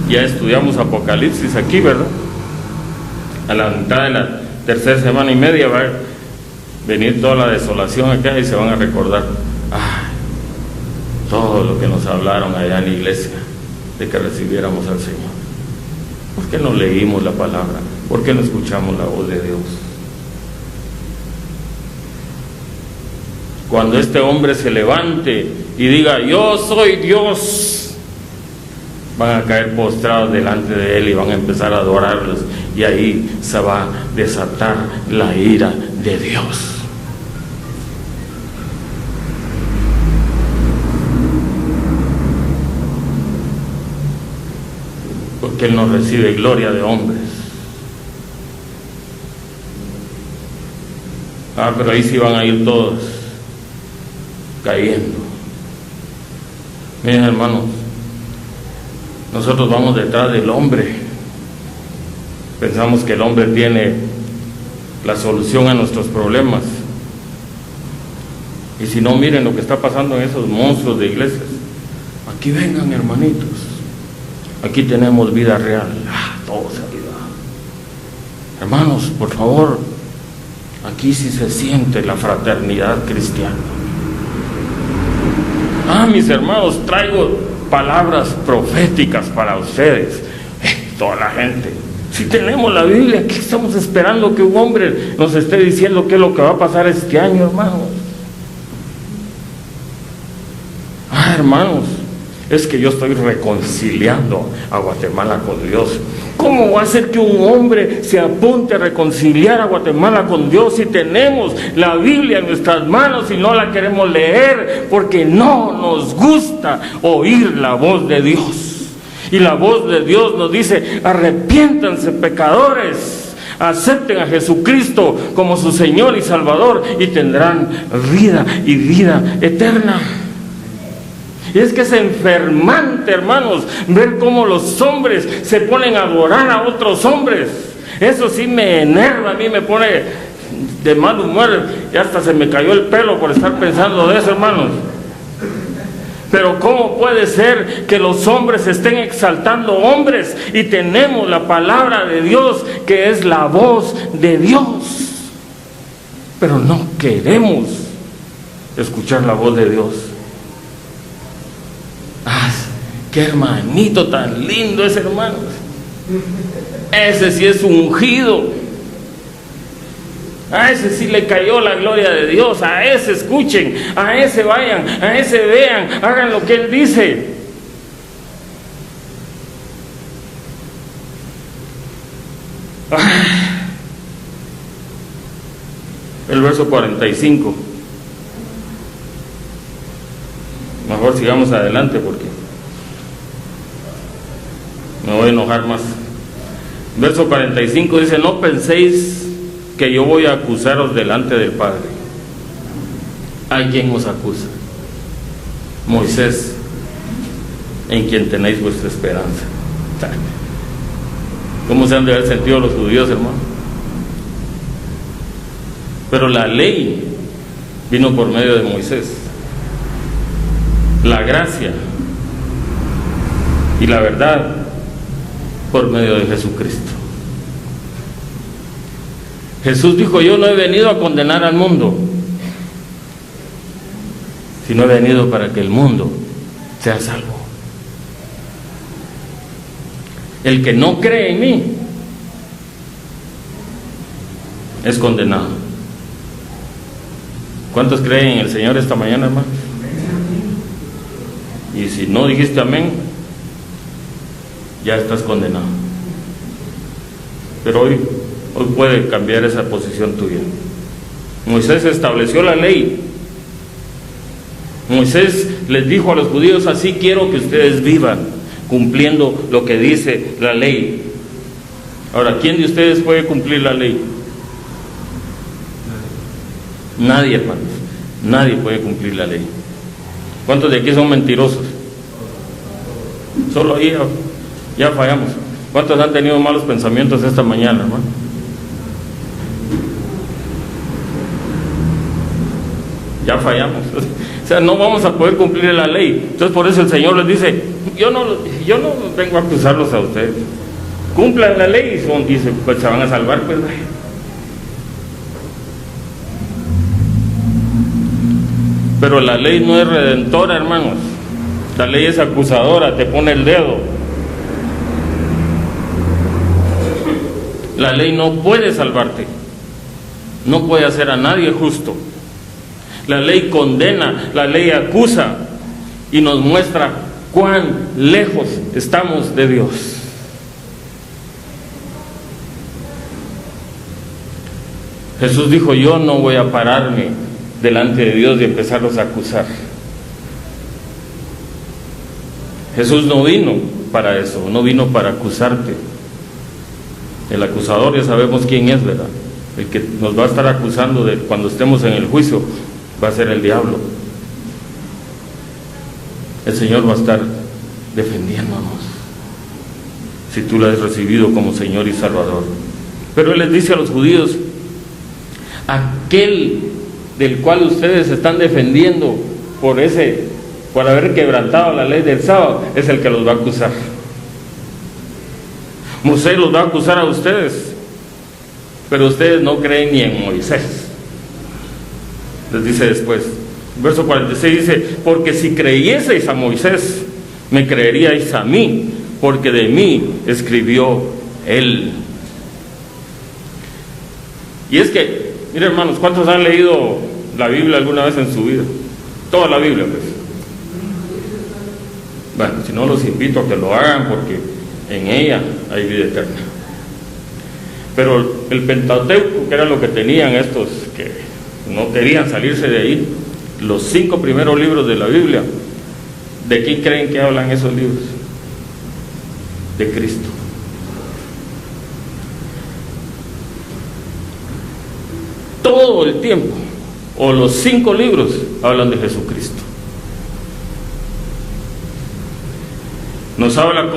Ya estudiamos Apocalipsis aquí, ¿verdad? A la mitad de la tercera semana y media va a venir toda la desolación acá y se van a recordar todo lo que nos hablaron allá en la iglesia de que recibiéramos al Señor. ¿Por qué no leímos la palabra? ¿Por qué no escuchamos la voz de Dios? Cuando este hombre se levante y diga: yo soy Dios, van a caer postrados delante de él y van a empezar a adorarlos, y ahí se va a desatar la ira de Dios. Porque él no recibe gloria de hombres. Pero ahí sí van a ir todos cayendo. Miren, hermanos, nosotros vamos detrás del hombre. Pensamos que el hombre tiene la solución a nuestros problemas. Y si no, miren lo que está pasando en esos monstruos de iglesias. Aquí vengan, hermanitos. Aquí tenemos vida real. Todo se ayuda. Hermanos, por favor, aquí sí se siente la fraternidad cristiana. Mis hermanos, traigo palabras proféticas para ustedes. Toda la gente. Si tenemos la Biblia, ¿qué estamos esperando que un hombre nos esté diciendo qué es lo que va a pasar este año, hermanos? Hermanos, es que yo estoy reconciliando a Guatemala con Dios. ¿Cómo va a ser que un hombre se apunte a reconciliar a Guatemala con Dios si tenemos la Biblia en nuestras manos y no la queremos leer porque no nos gusta oír la voz de Dios? Y la voz de Dios nos dice: arrepiéntanse, pecadores, acepten a Jesucristo como su Señor y Salvador y tendrán vida y vida eterna. Y es que es enfermante, hermanos, ver cómo los hombres se ponen a adorar a otros hombres. Eso sí me enerva, a mí me pone de mal humor, y hasta se me cayó el pelo por estar pensando de eso, hermanos. Pero ¿cómo puede ser que los hombres estén exaltando hombres y tenemos la palabra de Dios, que es la voz de Dios? Pero no queremos escuchar la voz de Dios. ¡Qué hermanito tan lindo ese, hermano! Ese sí es ungido. A ese sí le cayó la gloria de Dios. A ese escuchen, a ese vayan, a ese vean, hagan lo que él dice. El verso 45. Mejor sigamos adelante porque me voy a enojar más. Verso 45 dice: no penséis que yo voy a acusaros delante del Padre. ¿Hay quien os acusa? Moisés, en quien tenéis vuestra esperanza. ¿Cómo se han de haber sentido los judíos, hermano? Pero la ley vino por medio de Moisés. La gracia y la verdad por medio de Jesucristo. Jesús dijo: yo no he venido a condenar al mundo, sino he venido para que el mundo sea salvo. El que no cree en mí es condenado. ¿Cuántos creen en el Señor esta mañana, hermano? Y si no dijiste amén, ya estás condenado. Pero hoy hoy puede cambiar esa posición tuya. Moisés estableció la ley. Moisés les dijo a los judíos: así quiero que ustedes vivan, cumpliendo lo que dice la ley. Ahora, ¿quién de ustedes puede cumplir la ley? Nadie, hermanos. Nadie puede cumplir la ley. ¿Cuántos de aquí son mentirosos? Solo ahí ya fallamos. ¿Cuántos han tenido malos pensamientos esta mañana, hermano? Ya fallamos. O sea, no vamos a poder cumplir la ley. Entonces por eso el Señor les dice: yo no vengo a acusarlos a ustedes. Cumplan la ley y dice, pues se van a salvar, pues. Pero la ley no es redentora, hermanos. La ley es acusadora, te pone el dedo. La ley no puede salvarte. No puede hacer a nadie justo. La ley condena, la ley acusa y nos muestra cuán lejos estamos de Dios. Jesús dijo: yo no voy a pararme delante de Dios y empezarlos a acusar. Jesús no vino para eso, no vino para acusarte. El acusador ya sabemos quién es, ¿verdad? El que nos va a estar acusando cuando estemos en el juicio va a ser el diablo. El Señor va a estar defendiéndonos si tú lo has recibido como Señor y Salvador. Pero Él les dice a los judíos: aquel del cual ustedes se están defendiendo por haber quebrantado la ley del sábado, es el que los va a acusar. Moisés los va a acusar a ustedes, pero ustedes no creen ni en Moisés. Les dice después, verso 46 dice: porque si creyeseis a Moisés, me creeríais a mí, porque de mí escribió él. Y es que, miren, hermanos, ¿cuántos han leído la Biblia alguna vez en su vida? Toda la Biblia, pues. Bueno, si no, los invito a que lo hagan, porque en ella hay vida eterna. Pero el Pentateuco, que era lo que tenían estos que no querían salirse de ahí, los 5 primeros libros de la Biblia, ¿de quién creen que hablan esos libros? De Cristo. Todo el tiempo, o los 5 libros hablan de Jesucristo. Nos hablan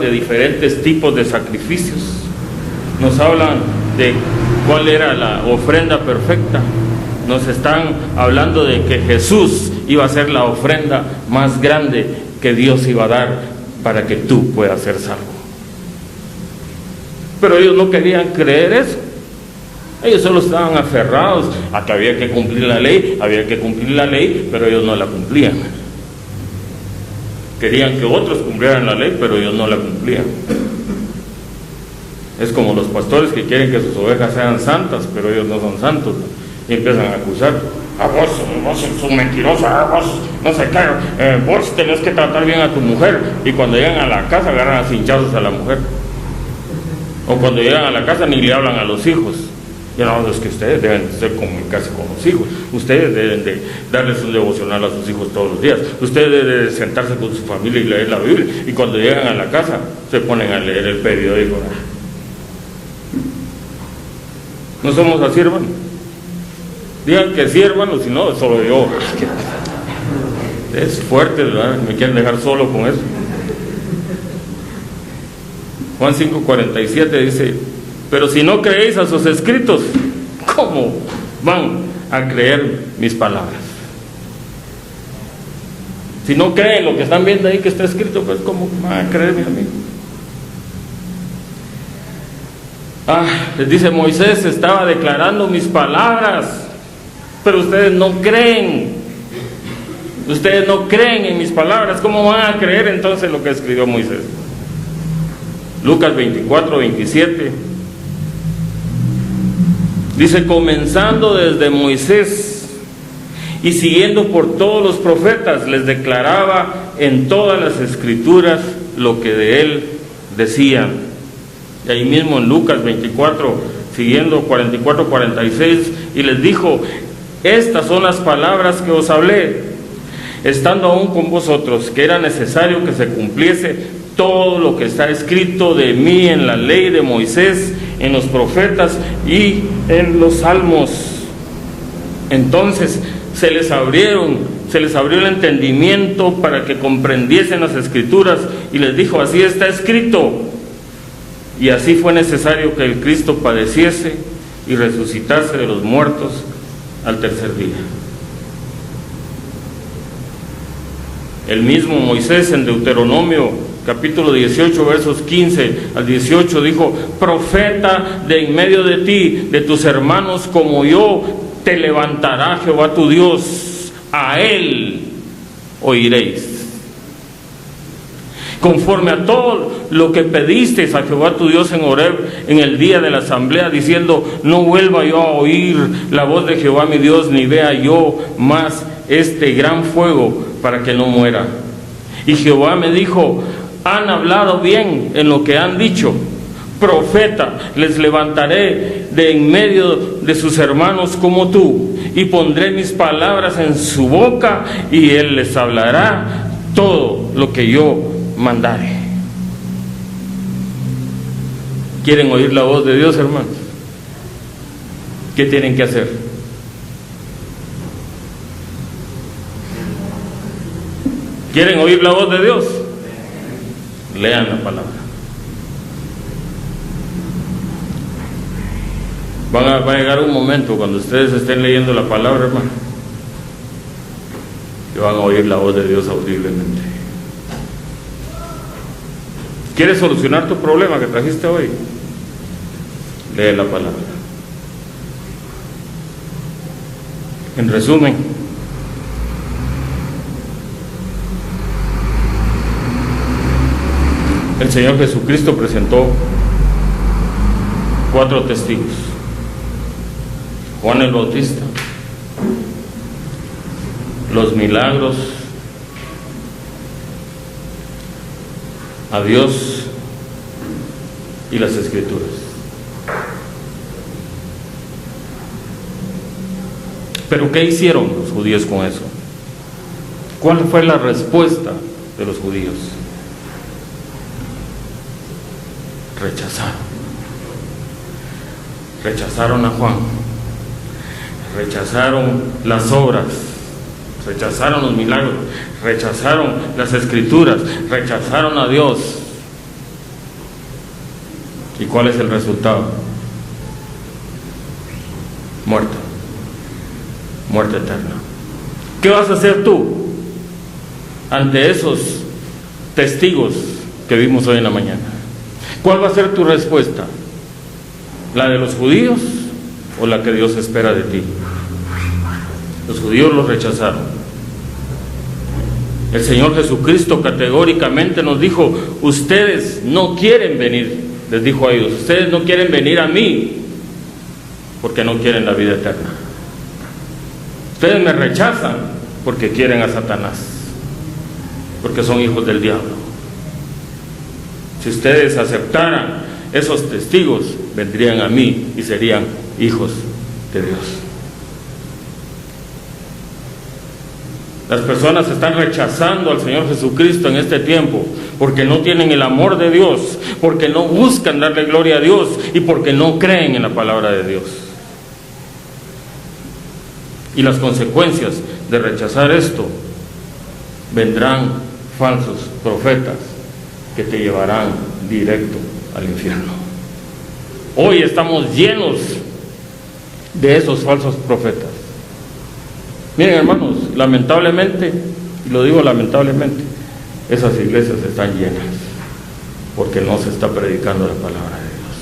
de diferentes tipos de sacrificios, nos hablan de cuál era la ofrenda perfecta, nos están hablando de que Jesús iba a ser la ofrenda más grande que Dios iba a dar para que tú puedas ser salvo. Pero ellos no querían creer eso. Ellos solo estaban aferrados a que había que cumplir la ley, pero ellos no la cumplían. Querían que otros cumplieran la ley, pero ellos no la cumplían. Es como los pastores que quieren que sus ovejas sean santas, pero ellos no son santos, ¿no? Y empiezan a acusar: vos sos mentirosa, vos no sé qué, vos tenés que tratar bien a tu mujer. Y cuando llegan a la casa agarran a cinchazos a la mujer, o cuando llegan a la casa ni le hablan a los hijos. Y no, es que ustedes deben comunicarse con los hijos, ustedes deben de darles un devocional a sus hijos todos los días, ustedes deben de sentarse con su familia y leer la Biblia. Y cuando llegan a la casa se ponen a leer el periódico. ¿No somos así, hermano? Digan que sí, hermano, si no, solo yo. Es fuerte, ¿verdad? Me quieren dejar solo con eso. Juan 5:47 dice: pero si no creéis a sus escritos, ¿cómo van a creer mis palabras? Si no creen lo que están viendo ahí que está escrito, pues ¿cómo van a creerme a mí? Les dice: Moisés estaba declarando mis palabras, pero ustedes no creen. Ustedes no creen en mis palabras. ¿Cómo van a creer entonces lo que escribió Moisés? Lucas 24:27 dice: comenzando desde Moisés y siguiendo por todos los profetas, les declaraba en todas las escrituras lo que de él decían. Y ahí mismo en Lucas 24, siguiendo 44-46, y les dijo: estas son las palabras que os hablé, estando aún con vosotros, que era necesario que se cumpliese todo lo que está escrito de mí en la ley de Moisés, en los profetas y en los salmos. Entonces se les abrió el entendimiento para que comprendiesen las escrituras, y les dijo: así está escrito. Y así fue necesario que el Cristo padeciese y resucitase de los muertos al tercer día. El mismo Moisés en Deuteronomio capítulo 18 versos 15 al 18 dijo: profeta de en medio de ti, de tus hermanos como yo, te levantará Jehová tu Dios, a él oiréis. Conforme a todo lo que pedisteis a Jehová tu Dios en Horeb en el día de la asamblea, diciendo: no vuelva yo a oír la voz de Jehová mi Dios, ni vea yo más este gran fuego, para que no muera. Y Jehová me dijo: han hablado bien en lo que han dicho. Profeta les levantaré de en medio de sus hermanos como tú, y pondré mis palabras en su boca, y él les hablará todo lo que yo mandare. ¿Quieren oír la voz de Dios, hermanos? ¿Qué tienen que hacer? ¿Quieren oír la voz de Dios? Lean la palabra. Va a llegar un momento cuando ustedes estén leyendo la palabra, hermano, que van a oír la voz de Dios audiblemente. ¿Quieres solucionar tu problema que trajiste hoy? Lee la palabra. En resumen, el Señor Jesucristo presentó 4 testigos: Juan el Bautista, los milagros, a Dios y las Escrituras. Pero ¿qué hicieron los judíos con eso? ¿Cuál fue la respuesta de los judíos? Rechazaron a Juan, rechazaron las obras, rechazaron los milagros, rechazaron las Escrituras, rechazaron a Dios. ¿Y cuál es el resultado? Muerte eterna. ¿Qué vas a hacer tú ante esos testigos que vimos hoy en la mañana? ¿Cuál va a ser tu respuesta? ¿La de los judíos o la que Dios espera de ti? Los judíos los rechazaron. El Señor Jesucristo categóricamente nos dijo: ustedes no quieren venir, les dijo a ellos, ustedes no quieren venir a mí porque no quieren la vida eterna. Ustedes me rechazan porque quieren a Satanás, porque son hijos del diablo. Si ustedes aceptaran esos testigos, vendrían a mí y serían hijos de Dios. Las personas están rechazando al Señor Jesucristo en este tiempo porque no tienen el amor de Dios, porque no buscan darle gloria a Dios y porque no creen en la palabra de Dios. Y las consecuencias de rechazar esto: vendrán falsos profetas que te llevarán directo al infierno. Hoy estamos llenos de esos falsos profetas. Miren, hermanos, lamentablemente, y lo digo lamentablemente, esas iglesias están llenas porque no se está predicando la palabra de Dios.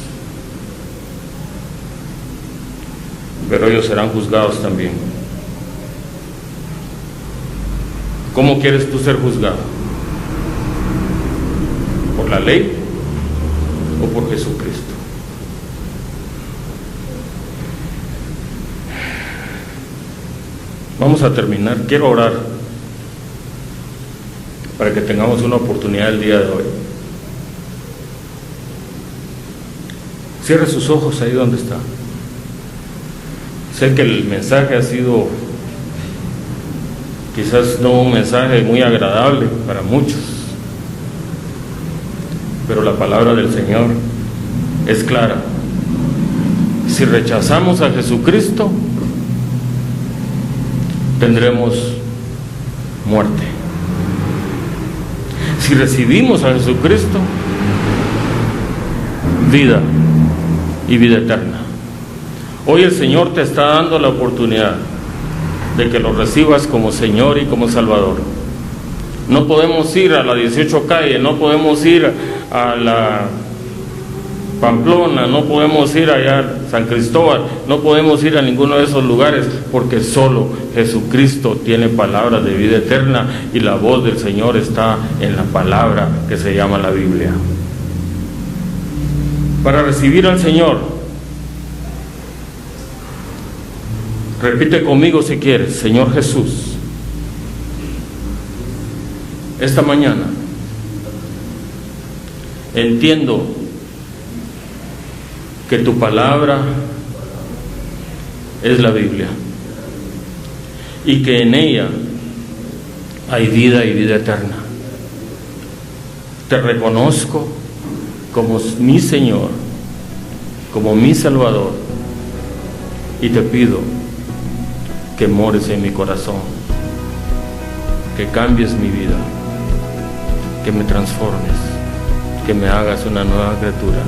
Pero ellos serán juzgados también. ¿Cómo quieres tú ser juzgado? ¿Por la ley o por Jesucristo? Vamos a terminar. Quiero orar para que tengamos una oportunidad el día de hoy. Cierre sus ojos ahí donde está. Sé que el mensaje ha sido quizás no un mensaje muy agradable para muchos, pero la palabra del Señor es clara. Si rechazamos a Jesucristo, tendremos muerte. Si recibimos a Jesucristo, vida y vida eterna. Hoy el Señor te está dando la oportunidad de que lo recibas como Señor y como Salvador. No podemos ir a la 18 calle, no podemos ir a la Pamplona, no podemos ir allá a San Cristóbal, no podemos ir a ninguno de esos lugares, porque solo Jesucristo tiene palabras de vida eterna y la voz del Señor está en la palabra que se llama la Biblia. Para recibir al Señor, repite conmigo si quieres: Señor Jesús, esta mañana entiendo que tu palabra es la Biblia y que en ella hay vida y vida eterna. Te reconozco como mi Señor, como mi Salvador, y te pido que mores en mi corazón, que cambies mi vida, que me transformes, que me hagas una nueva criatura.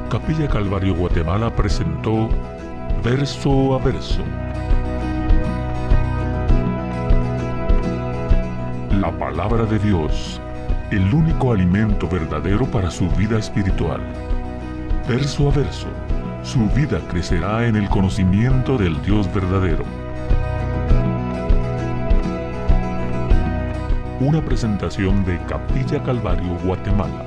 Capilla Calvario Guatemala presentó Verso a Verso. La palabra de Dios, el único alimento verdadero para su vida espiritual. Verso a verso, su vida crecerá en el conocimiento del Dios verdadero. Una presentación de Capilla Calvario Guatemala.